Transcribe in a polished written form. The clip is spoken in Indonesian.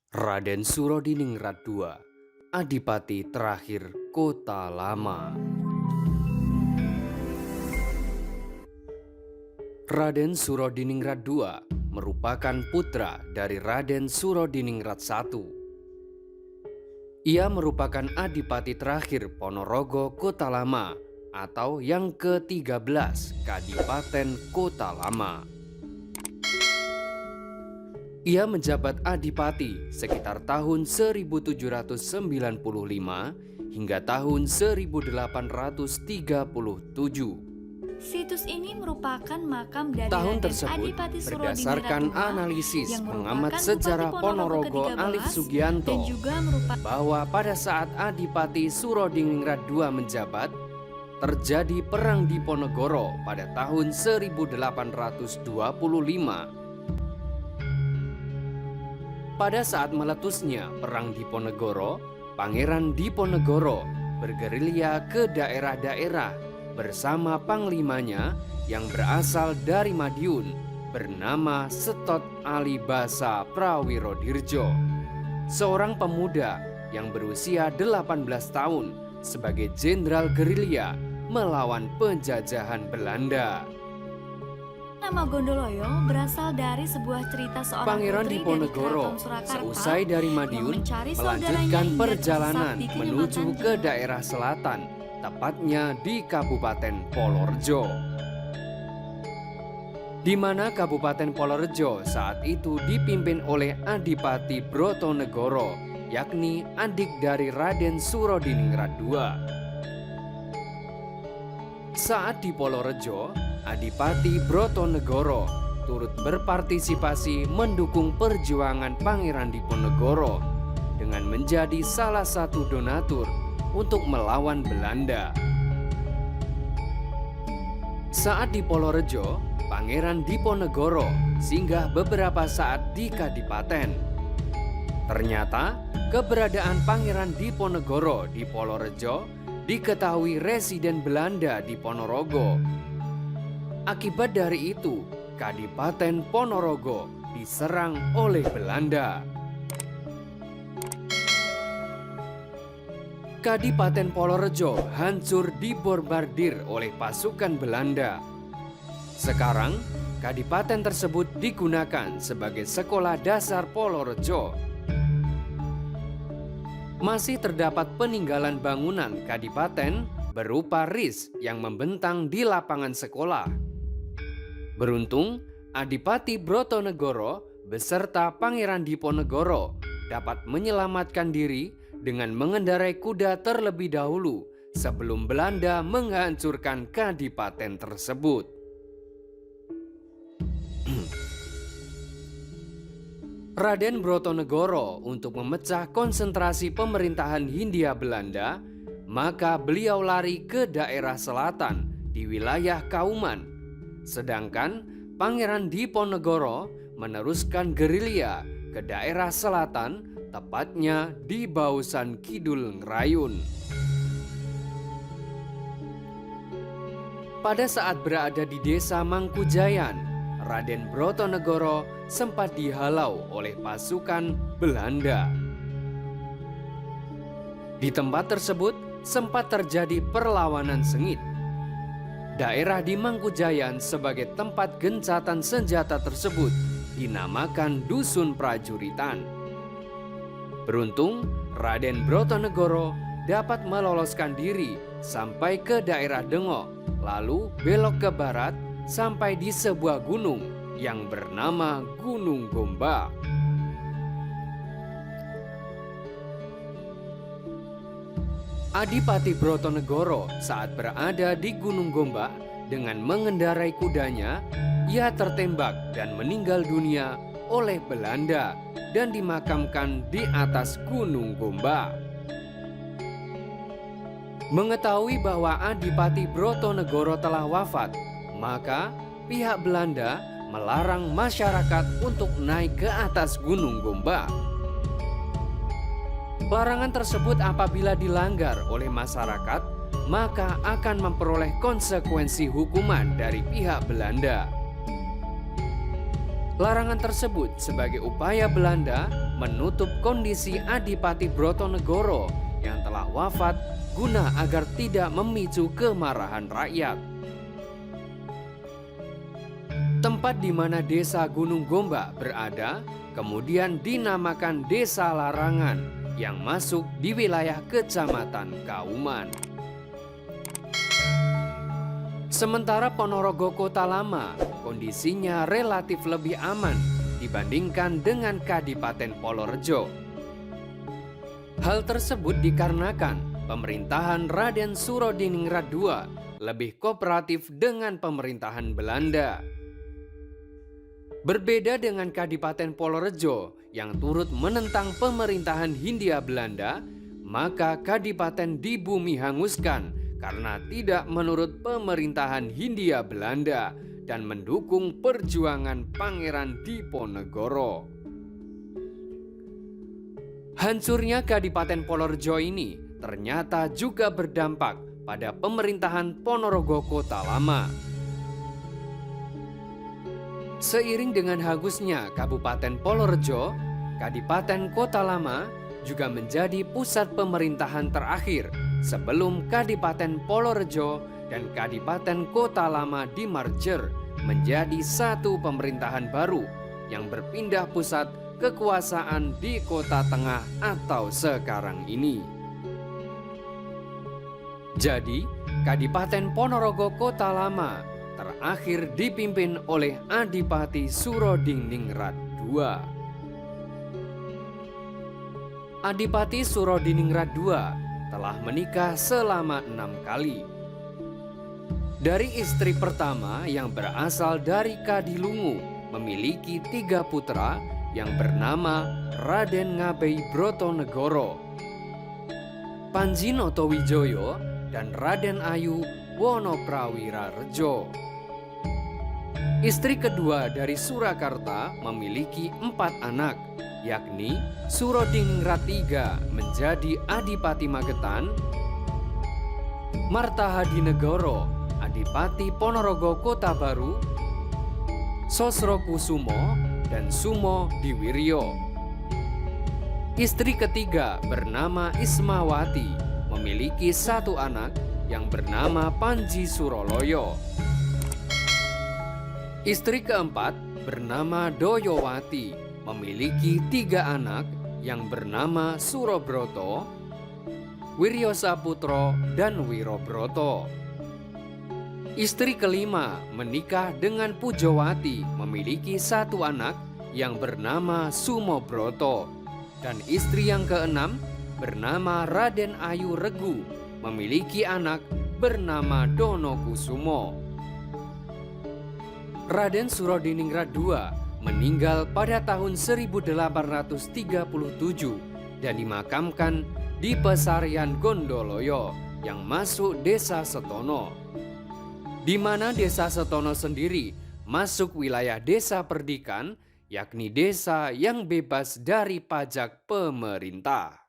Raden Surodiningrat II, Adipati terakhir Kota Lama. Raden Surodiningrat II merupakan putra dari Raden Surodiningrat I. Ia merupakan Adipati terakhir Ponorogo Kota Lama atau yang ke-13 Kadipaten Kota Lama. Ia menjabat Adipati sekitar tahun 1795 hingga tahun 1837. Situs ini merupakan makam dari Tahun Raden tersebut Adipati Surodiningrat berdasarkan II analisis yang pengamat merupakan sejarah Bupati Ponorogo ke-13 Alif Sugianto dan juga merupakan bahwa pada saat Adipati Surodiningrat II menjabat, terjadi perang di Ponorogo pada tahun 1825. Pada saat meletusnya perang di Ponorogo, Pangeran Diponegoro bergerilya ke daerah-daerah bersama panglimanya yang berasal dari Madiun bernama Setot Alibasa Prawirodirjo, seorang pemuda yang berusia 18 tahun sebagai jenderal gerilya melawan penjajahan Belanda. Nama Gondoloyo berasal dari sebuah cerita seorang Pangeran putri Diponegoro dari Keraton Surakarta seusai dari yang Madiun mencari saudaranya melanjutkan hingga perjalanan tersesat di menuju Kalimantan ke Timur. daerah selatan, tepatnya di Kabupaten Polorejo. Di mana Kabupaten Polorejo saat itu dipimpin oleh Adipati Brotonegoro, yakni adik dari Raden Surodiningrat II. Saat di Polorejo, Adipati Brotonegoro turut berpartisipasi mendukung perjuangan Pangeran Diponegoro dengan menjadi salah satu donatur untuk melawan Belanda. Saat di Polorejo, Pangeran Diponegoro singgah beberapa saat di Kadipaten. Ternyata, keberadaan Pangeran Diponegoro di Polorejo diketahui residen Belanda di Ponorogo. Akibat dari itu, Kadipaten Ponorogo diserang oleh Belanda. Kadipaten Polorejo hancur dibombardir oleh pasukan Belanda. Sekarang, kadipaten tersebut digunakan sebagai sekolah dasar Polorejo. Masih terdapat peninggalan bangunan kadipaten berupa ris yang membentang di lapangan sekolah. Beruntung, Adipati Brotonegoro beserta Pangeran Diponegoro dapat menyelamatkan diri dengan mengendarai kuda terlebih dahulu sebelum Belanda menghancurkan kadipaten tersebut. Raden Brotonegoro untuk memecah konsentrasi pemerintahan Hindia Belanda, maka beliau lari ke daerah selatan di wilayah Kauman. Sedangkan Pangeran Diponegoro meneruskan gerilya ke daerah selatan, tepatnya di Bausan Kidul Ngrayun. Pada saat berada di desa Mangkujayan, Raden Brotonegoro sempat dihalau oleh pasukan Belanda. Di tempat tersebut sempat terjadi perlawanan sengit. Daerah di Mangkujayan sebagai tempat gencatan senjata tersebut dinamakan Dusun Prajuritan. Beruntung, Raden Brotonegoro dapat meloloskan diri sampai ke daerah Dengok, lalu belok ke barat sampai di sebuah gunung yang bernama Gunung Gombak. Adipati Brotonegoro saat berada di Gunung Gombak dengan mengendarai kudanya, ia tertembak dan meninggal dunia oleh Belanda dan dimakamkan di atas Gunung Gombak. Mengetahui bahwa Adipati Brotonegoro telah wafat, maka pihak Belanda melarang masyarakat untuk naik ke atas Gunung Gombak. Larangan tersebut apabila dilanggar oleh masyarakat, maka akan memperoleh konsekuensi hukuman dari pihak Belanda. Larangan tersebut sebagai upaya Belanda menutup kondisi Adipati Brotonegoro yang telah wafat guna agar tidak memicu kemarahan rakyat. Tempat di mana desa Gunung Gombak berada kemudian dinamakan Desa Larangan yang masuk di wilayah Kecamatan Kauman. Sementara Ponorogo Kota Lama kondisinya relatif lebih aman dibandingkan dengan Kadipaten Polorejo. Hal tersebut dikarenakan pemerintahan Raden Surodiningrat II lebih kooperatif dengan pemerintahan Belanda. Berbeda dengan Kadipaten Polorejo yang turut menentang pemerintahan Hindia Belanda, maka Kadipaten di bumi hanguskan karena tidak menurut pemerintahan Hindia Belanda dan mendukung perjuangan Pangeran Diponegoro. Hancurnya Kadipaten Polorejo ini ternyata juga berdampak pada pemerintahan Ponorogo Kota Lama. Seiring dengan hangusnya Kabupaten Polorejo, Kadipaten Kota Lama juga menjadi pusat pemerintahan terakhir sebelum Kadipaten Polorejo dan Kadipaten Kota Lama di-merger menjadi satu pemerintahan baru yang berpindah pusat kekuasaan di Kota Tengah atau sekarang ini. Jadi, Kadipaten Ponorogo Kota Lama terakhir dipimpin oleh Adipati Surodiningrat II. Adipati Surodiningrat II telah menikah selama 6 kali. Dari istri pertama yang berasal dari Kadilungu memiliki 3 putra yang bernama Raden Ngabei Brotonegoro, Panji Notowijoyo, dan Raden Ayu Wonoprawirarejo. Istri kedua dari Surakarta memiliki 4 anak, yakni Surodiningrat III menjadi Adipati Magetan, Martahadinegoro Adipati Ponorogo Kota Baru, Sosrokusumo, dan Sumo Diwiryo. Istri ketiga bernama Ismawati memiliki 1 anak yang bernama Panji Suroloyo. Istri keempat bernama Doyowati memiliki 3 anak yang bernama Surobroto, Wiryosaputro, dan Wirobroto. Istri kelima menikah dengan Pujowati memiliki 1 anak yang bernama Sumobroto. Dan istri yang keenam bernama Raden Ayu Regu memiliki anak bernama Donokusumo. Raden Surodiningrat II meninggal pada tahun 1837 dan dimakamkan di Pesarian Gondoloyo yang masuk Desa Setono, di mana Desa Setono sendiri masuk wilayah Desa Perdikan, yakni desa yang bebas dari pajak pemerintah.